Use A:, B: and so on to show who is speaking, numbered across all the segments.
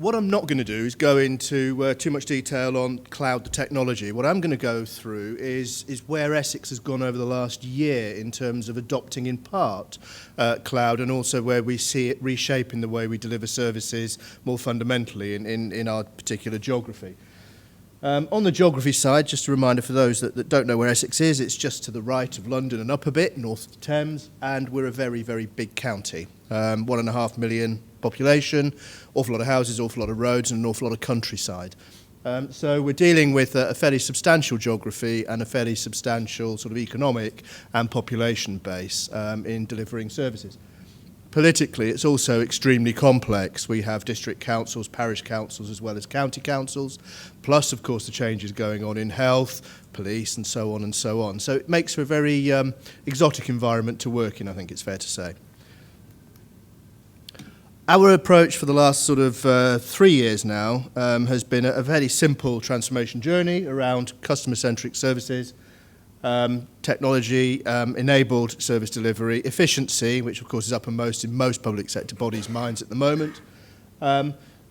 A: What I'm not going to do is go into too much detail on cloud, the technology. What I'm going to go through is where Essex has gone over the last year in terms of adopting in part cloud, and also where we see it reshaping the way we deliver services more fundamentally in our particular geography. On the geography side, just a reminder for those that don't know where Essex is, it's just to the right of London and up a bit, north of the Thames, and we're a very, very big county. 1.5 million population, awful lot of houses, awful lot of roads, and an awful lot of countryside. So we're dealing with a fairly substantial geography and a fairly substantial sort of economic and population base in delivering services. Politically, it's also extremely complex. We have district councils, parish councils, as well as county councils, plus, of course, the changes going on in health, police, and so on and so on. So it makes for a very exotic environment to work in, I think it's fair to say. Our approach for the last sort of 3 years now has been a very simple transformation journey around customer-centric services, technology-enabled service delivery, efficiency, which of course is uppermost in most public sector bodies' minds at the moment.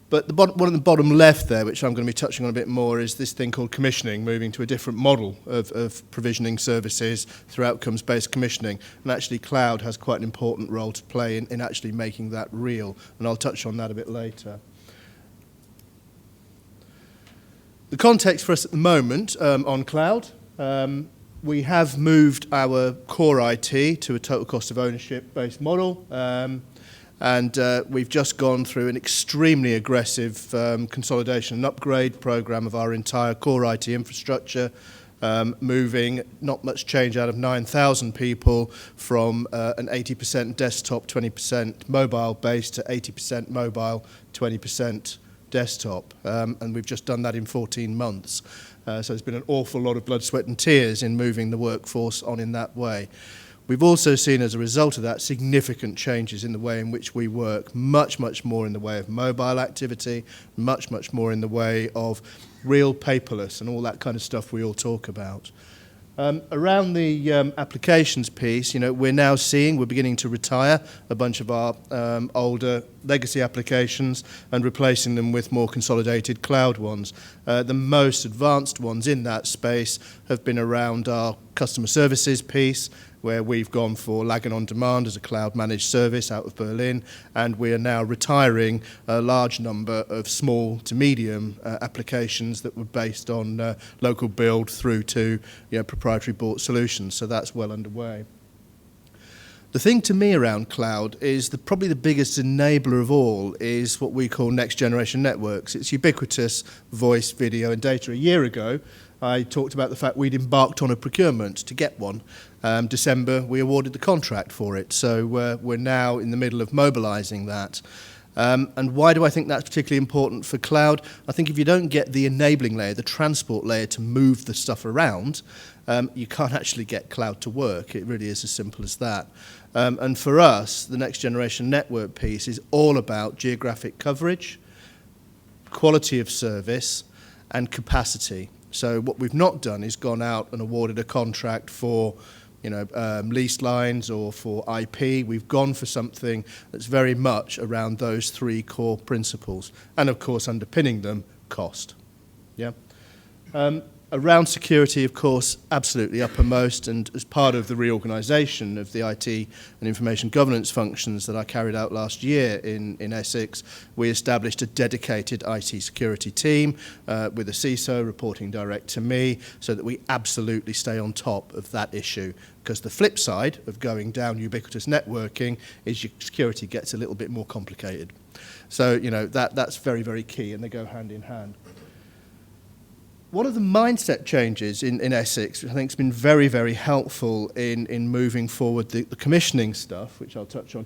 A: But one at the bottom left there, which I'm going to be touching on a bit more, is this thing called commissioning, moving to a different model of provisioning services through outcomes-based commissioning. And actually cloud has quite an important role to play in actually making that real. And I'll touch on that a bit later. The context for us at the moment on cloud, we have moved our core IT to a total cost of ownership-based model. And we've just gone through an extremely aggressive consolidation and upgrade program of our entire core IT infrastructure, moving not much change out of 9,000 people from an 80% desktop, 20% mobile base to 80% mobile, 20% desktop. And we've just done that in 14 months. So there's been an awful lot of blood, sweat and tears in moving the workforce on in that way. We've also seen, as a result of that, significant changes in the way in which we work, much, much more in the way of mobile activity, much, much more in the way of real paperless and all that kind of stuff we all talk about. Around the applications piece, we're beginning to retire a bunch of our older legacy applications and replacing them with more consolidated cloud ones. The most advanced ones in that space have been around our customer services piece, where we've gone for Lagging on Demand as a cloud-managed service out of Berlin, and we are now retiring a large number of small to medium applications that were based on local build through to proprietary bought solutions, so that's well underway. The thing to me around cloud is probably the biggest enabler of all is what we call next generation networks. It's ubiquitous voice, video and data. A year ago, I talked about the fact we'd embarked on a procurement to get one. December, we awarded the contract for it. So we're now in the middle of mobilizing that. And why do I think that's particularly important for cloud? I think if you don't get the enabling layer, the transport layer to move the stuff around, you can't actually get cloud to work. It really is as simple as that. And for us, the next generation network piece is all about geographic coverage, quality of service, and capacity. So what we've not done is gone out and awarded a contract for leased lines or for IP. We've gone for something that's very much around those three core principles. And of course, underpinning them, cost. Yeah. Around security, of course, absolutely uppermost, and as part of the reorganisation of the IT and information governance functions that I carried out last year in Essex, we established a dedicated IT security team with a CISO reporting direct to me, so that we absolutely stay on top of that issue. Because the flip side of going down ubiquitous networking is your security gets a little bit more complicated. So, that's very, very key, and they go hand in hand. One of the mindset changes in Essex, which I think has been very, very helpful in moving forward the commissioning stuff, which I'll touch on,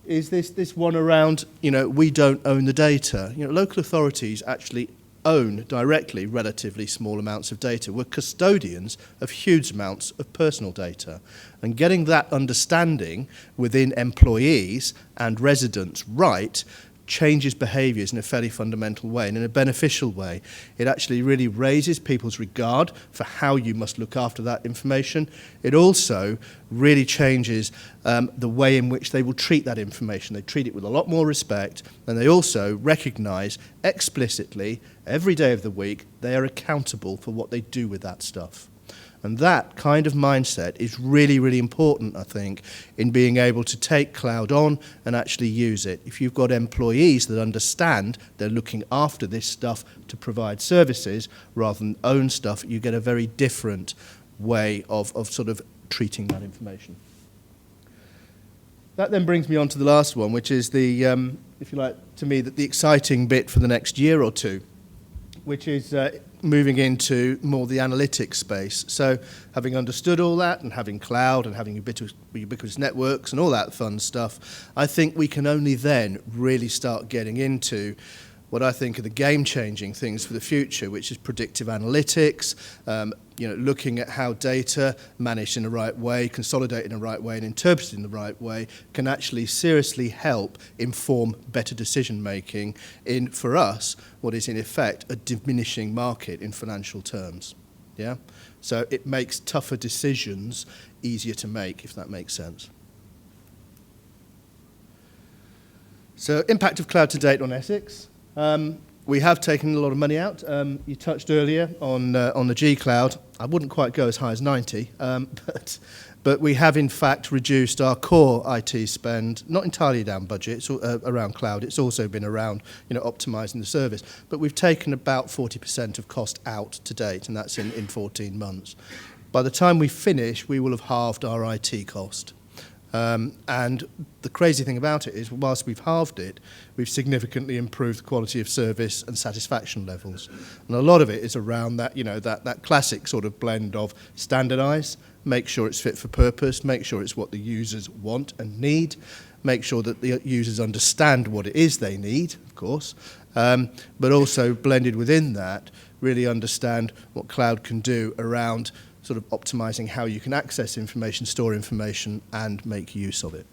A: is this one around, we don't own the data. Local authorities actually own directly relatively small amounts of data. We're custodians of huge amounts of personal data. And getting that understanding within employees and residents right changes behaviours in a fairly fundamental way and in a beneficial way. It actually really raises people's regard for how you must look after that information. It also really changes the way in which they will treat that information. They treat it with a lot more respect, and they also recognise explicitly every day of the week they are accountable for what they do with that stuff. And that kind of mindset is really, really important, I think, in being able to take cloud on and actually use it. If you've got employees that understand they're looking after this stuff to provide services rather than own stuff, you get a very different way of sort of treating that information. That then brings me on to the last one, which is the, if you like, to me, the exciting bit for the next year or two, which is moving into more the analytics space. So having understood all that and having cloud and having ubiquitous networks and all that fun stuff, I think we can only then really start getting into what I think are the game-changing things for the future, which is predictive analytics, looking at how data managed in the right way, consolidated in the right way, and interpreted in the right way can actually seriously help inform better decision-making in, for us, what is in effect a diminishing market in financial terms. Yeah? So it makes tougher decisions easier to make, if that makes sense. So impact of cloud to date on Essex. We have taken a lot of money out. You touched earlier on the G Cloud. I wouldn't quite go as high as 90, but we have in fact reduced our core IT spend, not entirely down budget, it's around cloud. It's also been around optimising the service. But we've taken about 40% of cost out to date, and that's in 14 months. By the time we finish, we will have halved our IT cost. And the crazy thing about it is, whilst we've halved it, we've significantly improved the quality of service and satisfaction levels. And a lot of it is around that, that classic sort of blend of standardise, make sure it's fit for purpose, make sure it's what the users want and need, make sure that the users understand what it is they need, of course, but also blended within that, really understand what cloud can do around sort of optimizing how you can access information, store information, and make use of it.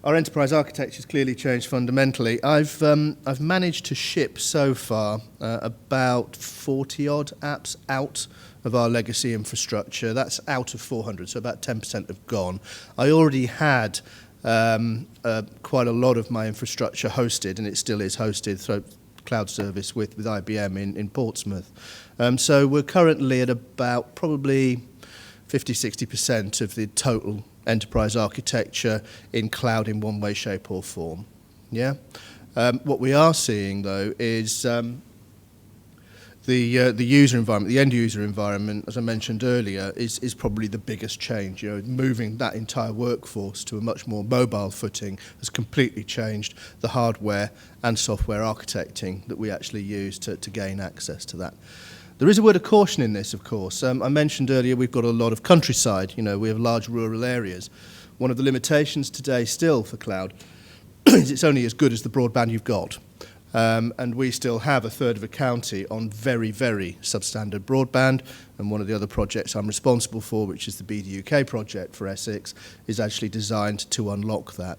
A: Our enterprise architecture has clearly changed fundamentally. I've managed to ship so far about 40-odd apps out of our legacy infrastructure. That's out of 400, so about 10% have gone. I already had quite a lot of my infrastructure hosted, and it still is hosted through cloud service with IBM in Portsmouth. So we're currently at about probably 50-60% of the total enterprise architecture in cloud in one way, shape or form. Yeah. What we are seeing though is the user environment, the end user environment, as I mentioned earlier, is probably the biggest change. Moving that entire workforce to a much more mobile footing has completely changed the hardware and software architecting that we actually use to gain access to that. There is a word of caution in this, of course. I mentioned earlier we've got a lot of countryside. We have large rural areas. One of the limitations today still for cloud is it's only as good as the broadband you've got. And we still have a third of a county on very, very substandard broadband. And one of the other projects I'm responsible for, which is the BDUK project for Essex, is actually designed to unlock that.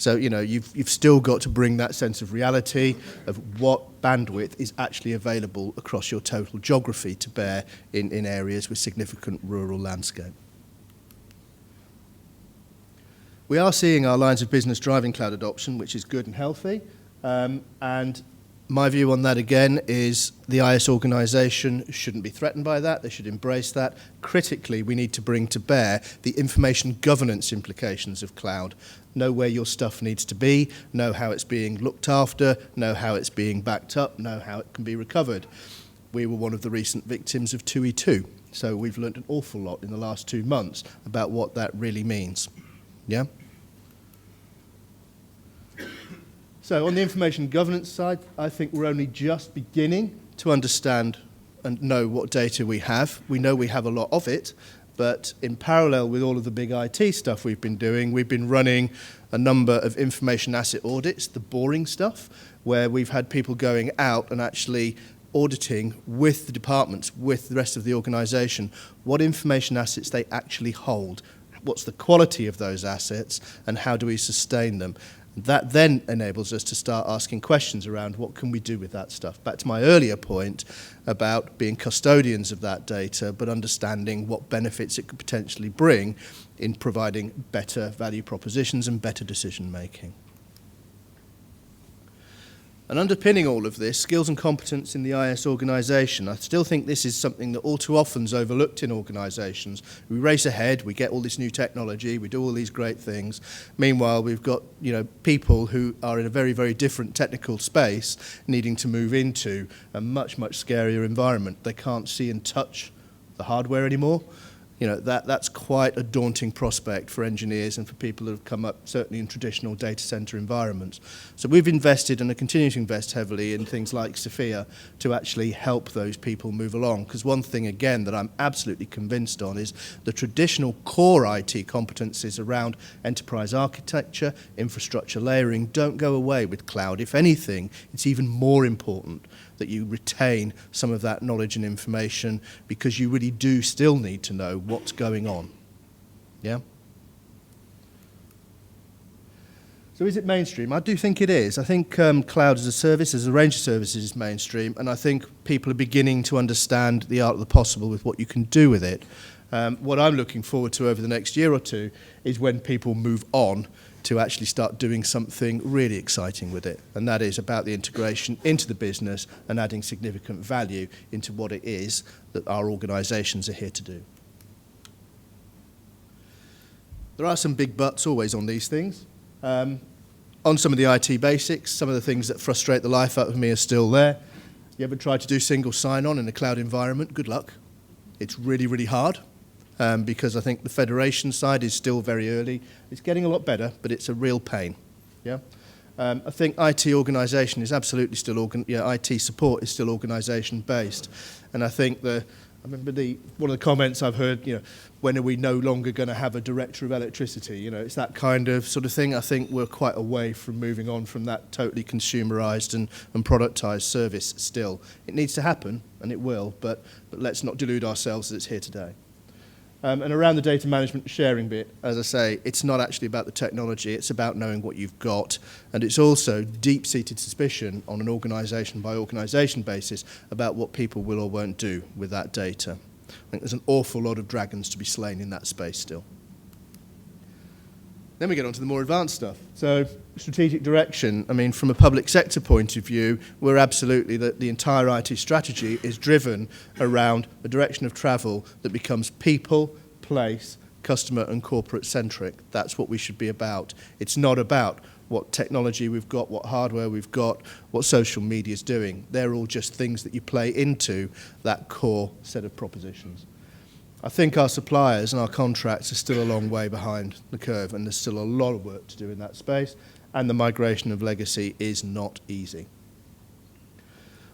A: So, you've still got to bring that sense of reality of what bandwidth is actually available across your total geography to bear in areas with significant rural landscape. We are seeing our lines of business driving cloud adoption, which is good and healthy. And my view on that, again, is the IS organisation shouldn't be threatened by that. They should embrace that. Critically, we need to bring to bear the information governance implications of cloud. Know where your stuff needs to be, know how it's being looked after, know how it's being backed up, know how it can be recovered. We were one of the recent victims of 2E2, so we've learned an awful lot in the last 2 months about what that really means. Yeah? So on the information governance side, I think we're only just beginning to understand and know what data we have. We know we have a lot of it, but in parallel with all of the big IT stuff we've been doing, we've been running a number of information asset audits, the boring stuff, where we've had people going out and actually auditing with the departments, with the rest of the organisation, what information assets they actually hold, what's the quality of those assets, and how do we sustain them. That then enables us to start asking questions around what can we do with that stuff. Back to my earlier point about being custodians of that data, but understanding what benefits it could potentially bring in providing better value propositions and better decision making. And underpinning all of this, skills and competence in the IS organisation. I still think this is something that all too often is overlooked in organisations. We race ahead, we get all this new technology, we do all these great things. Meanwhile, we've got people who are in a very, very different technical space needing to move into a much, much scarier environment. They can't see and touch the hardware anymore. That's quite a daunting prospect for engineers and for people who have come up, certainly in traditional data center environments. So we've invested and are continuing to invest heavily in things like Sophia to actually help those people move along. Because one thing, again, that I'm absolutely convinced on is the traditional core IT competencies around enterprise architecture, infrastructure layering don't go away with cloud. If anything, it's even more important that you retain some of that knowledge and information, because you really do still need to know what's going on. Yeah? So is it mainstream? I do think it is. I think cloud as a service, as a range of services, is mainstream, and I think people are beginning to understand the art of the possible with what you can do with it. What I'm looking forward to over the next year or two is when people move on to actually start doing something really exciting with it. And that is about the integration into the business and adding significant value into what it is that our organisations are here to do. There are some big buts always on these things. On some of the IT basics, some of the things that frustrate the life out of me are still there. You ever tried to do single sign-on in a cloud environment? Good luck. It's really, really hard. Because I think the federation side is still very early. It's getting a lot better, but it's a real pain. Yeah, I think IT organisation is absolutely still IT support is still organisation based, and I think I remember one of the comments I've heard. When are we no longer going to have a director of electricity? It's that kind of sort of thing. I think we're quite away from moving on from that totally consumerised and productised service. Still, it needs to happen, and it will. But let's not delude ourselves that it's here today. And around the data management sharing bit, as I say, it's not actually about the technology, it's about knowing what you've got. And it's also deep-seated suspicion on an organisation by organisation basis about what people will or won't do with that data. I think there's an awful lot of dragons to be slain in that space still. Then we get on to the more advanced stuff. So strategic direction, from a public sector point of view, we're absolutely, the entire IT strategy is driven around a direction of travel that becomes people, place, customer and corporate centric. That's what we should be about. It's not about what technology we've got, what hardware we've got, what social media is doing. They're all just things that you play into that core set of propositions. I think our suppliers and our contracts are still a long way behind the curve, and there's still a lot of work to do in that space, and the migration of legacy is not easy.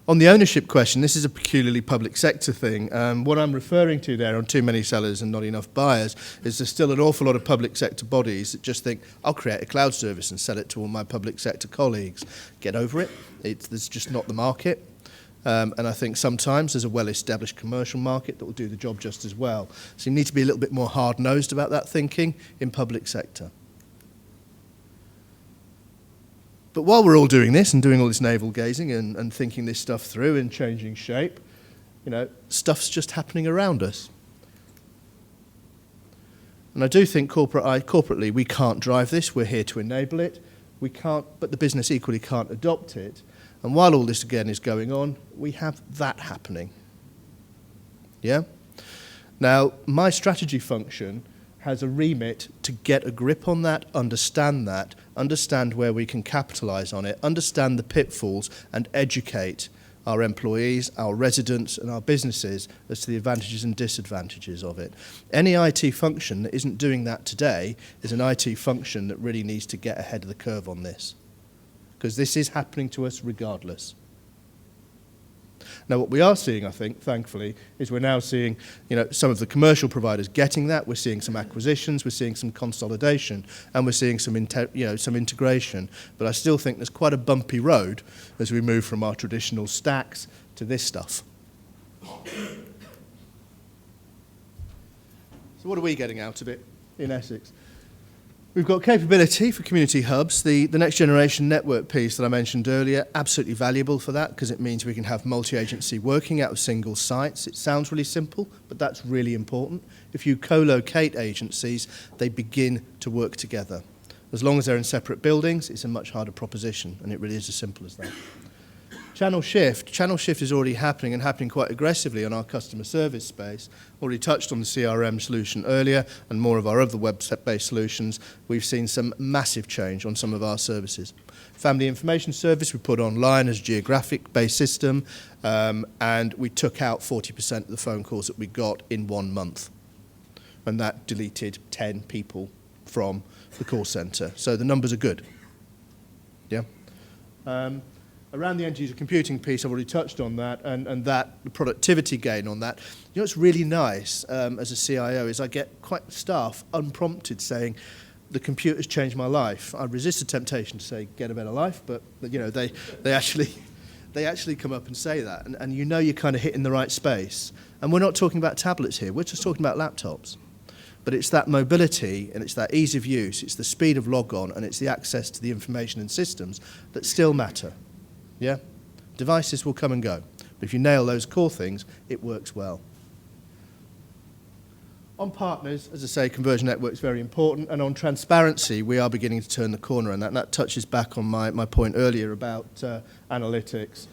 A: On the ownership question, this is a peculiarly public sector thing. What I'm referring to there on too many sellers and not enough buyers is there's still an awful lot of public sector bodies that just think, I'll create a cloud service and sell it to all my public sector colleagues. Get over it. There's just not the market. And I think sometimes there's a well-established commercial market that will do the job just as well. So you need to be a little bit more hard-nosed about that thinking in public sector. But while we're all doing this and doing all this navel-gazing and thinking this stuff through and changing shape, stuff's just happening around us. And I do think corporately we can't drive this. We're here to enable it. We can't, but the business equally can't adopt it. And while all this, again, is going on, we have that happening. Yeah? Now, my strategy function has a remit to get a grip on that, understand where we can capitalise on it, understand the pitfalls, and educate our employees, our residents, and our businesses as to the advantages and disadvantages of it. Any IT function that isn't doing that today is an IT function that really needs to get ahead of the curve on this, because this is happening to us regardless. Now, what we are seeing, I think, thankfully, is we're now seeing, some of the commercial providers getting that. We're seeing some acquisitions, we're seeing some consolidation, and we're seeing some integration. But I still think there's quite a bumpy road as we move from our traditional stacks to this stuff. So what are we getting out of it? in Essex. We've got capability for community hubs. The next generation network piece that I mentioned earlier, absolutely valuable for that because it means we can have multi-agency working out of single sites. It sounds really simple, but that's really important. If you co-locate agencies, they begin to work together. As long as they're in separate buildings, it's a much harder proposition, and it really is as simple as that. Channel shift. Channel shift is already happening and happening quite aggressively on our customer service space. Already touched on the CRM solution earlier and more of our other web-based solutions. We've seen some massive change on some of our services. Family information service we put online as a geographic-based system, and we took out 40% of the phone calls that we got in 1 month. And that deleted 10 people from the call centre. So the numbers are good. Yeah. Around the end-user computing piece, I've already touched on that, and that the productivity gain on that. You know what's really nice as a CIO is I get quite staff unprompted saying, the computer's changed my life. I resist the temptation to say, get a better life, but you know, they actually come up and say that, and you know you're kind of hitting the right space. And we're not talking about tablets here, we're just talking about laptops. But it's that mobility, and it's that ease of use, it's the speed of log-on, and it's the access to the information and systems that still matter. Yeah? Devices will come and go. But if you nail those core things, it works well. On partners, as I say, conversion network is very important. And on transparency, we are beginning to turn the corner on that. And that touches back on my point earlier about analytics.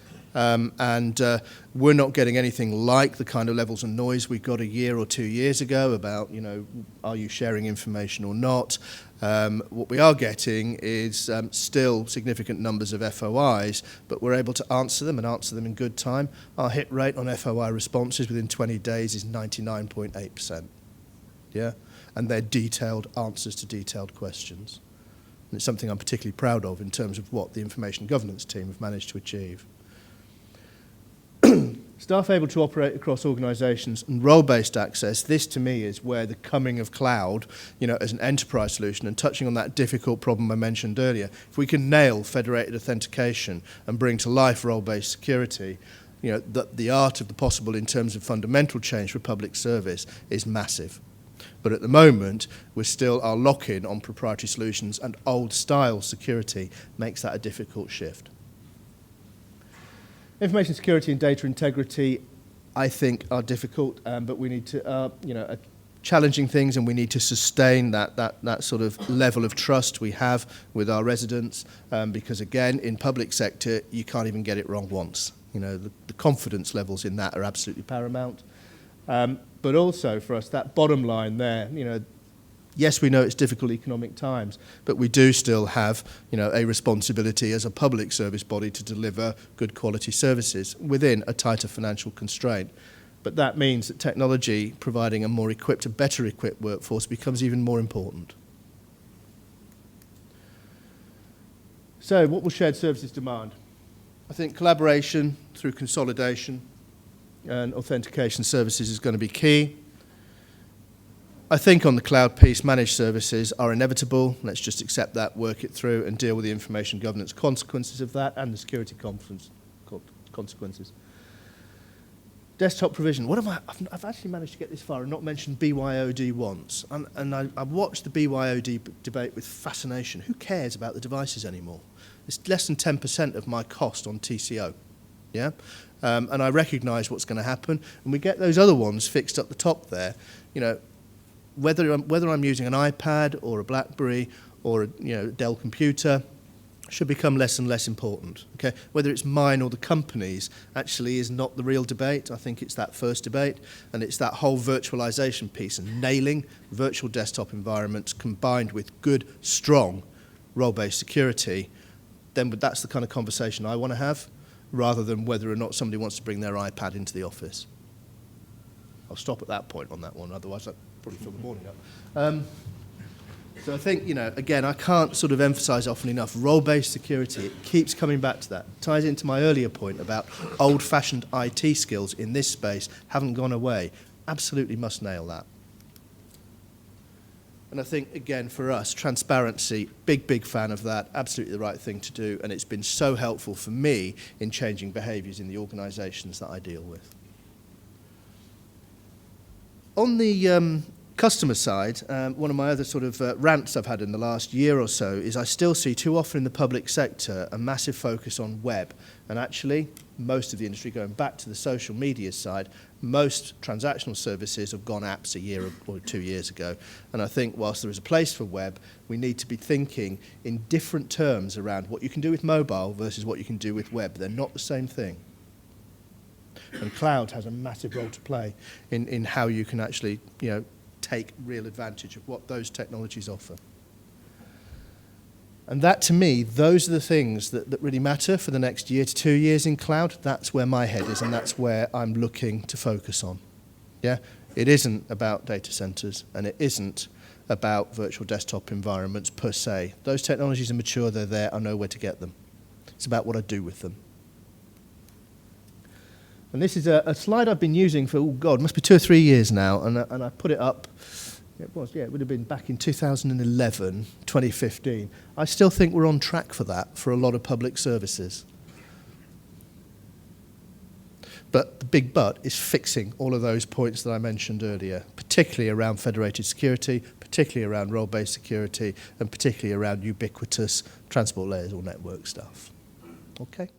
A: We're not getting anything like the kind of levels of noise we got a year or 2 years ago about, you know, are you sharing information or not? What we are getting is still significant numbers of FOIs, but we're able to answer them and answer them in good time. Our hit rate on FOI responses within 20 days is 99.8%. Yeah? And they're detailed answers to detailed questions. And it's something I'm particularly proud of in terms of what the information governance team have managed to achieve. Staff able to operate across organisations and role-based access, this to me is where the coming of cloud, you know, as an enterprise solution, and touching on that difficult problem I mentioned earlier, if we can nail federated authentication and bring to life role-based security, you know, the art of the possible in terms of fundamental change for public service is massive. But at the moment, we're still, our lock-in on proprietary solutions and old-style security makes that a difficult shift. Information security and data integrity, I think, are difficult, but we need to, you know, challenging things, and we need to sustain that sort of level of trust we have with our residents, because again, in public sector, you can't even get it wrong once. You know, the confidence levels in that are absolutely paramount. But also for us, that bottom line there, you know, yes, we know it's difficult economic times, but we do still have, you know, a responsibility as a public service body to deliver good quality services within a tighter financial constraint. But that means that technology providing a more equipped, a better equipped workforce becomes even more important. So what will shared services demand? I think collaboration through consolidation and authentication services is going to be key. I think on the cloud piece, managed services are inevitable. Let's just accept that, work it through, and deal with the information governance consequences of that and the security consequences. Desktop provision. I've actually managed to get this far and not mentioned BYOD once. And I watched the BYOD debate with fascination. Who cares about the devices anymore? It's less than 10% of my cost on TCO. Yeah? And I recognise what's going to happen. And we get those other ones fixed up the top there. You know, whether I'm using an iPad or a BlackBerry or a, you know, Dell computer should become less and less important. Okay, whether it's mine or the company's actually is not the real debate. I think it's that first debate, and it's that whole virtualization piece and nailing virtual desktop environments combined with good, strong role-based security. Then that's the kind of conversation I want to have, rather than whether or not somebody wants to bring their iPad into the office. I'll stop at that point on that one, otherwise I'd probably fill the morning up. So I think, you know, again, I can't sort of emphasize often enough, role-based security, it keeps coming back to that. It ties into my earlier point about old-fashioned IT skills in this space haven't gone away. Absolutely must nail that. And I think, again, for us, transparency, big fan of that, absolutely the right thing to do, and it's been so helpful for me in changing behaviours in the organisations that I deal with. On the customer side, one of my other sort of rants I've had in the last year or so is I still see too often in the public sector a massive focus on web. And actually, most of the industry, going back to the social media side, most transactional services have gone apps a year or 2 years ago. And I think whilst there is a place for web, we need to be thinking in different terms around what you can do with mobile versus what you can do with web. They're not the same thing. And cloud has a massive role to play in how you can actually, take real advantage of what those technologies offer. And that, to me, those are the things that really matter for the next year to 2 years in cloud. That's where my head is, and that's where I'm looking to focus on. Yeah, it isn't about data centers, and it isn't about virtual desktop environments per se. Those technologies are mature, they're there, I know where to get them. It's about what I do with them. And this is a slide I've been using for, oh God, must be 2 or 3 years now, and I put it up. It would have been back in 2011, 2015. I still think we're on track for that for a lot of public services. But the big but is fixing all of those points that I mentioned earlier, particularly around federated security, particularly around role-based security, and particularly around ubiquitous transport layers or network stuff. Okay?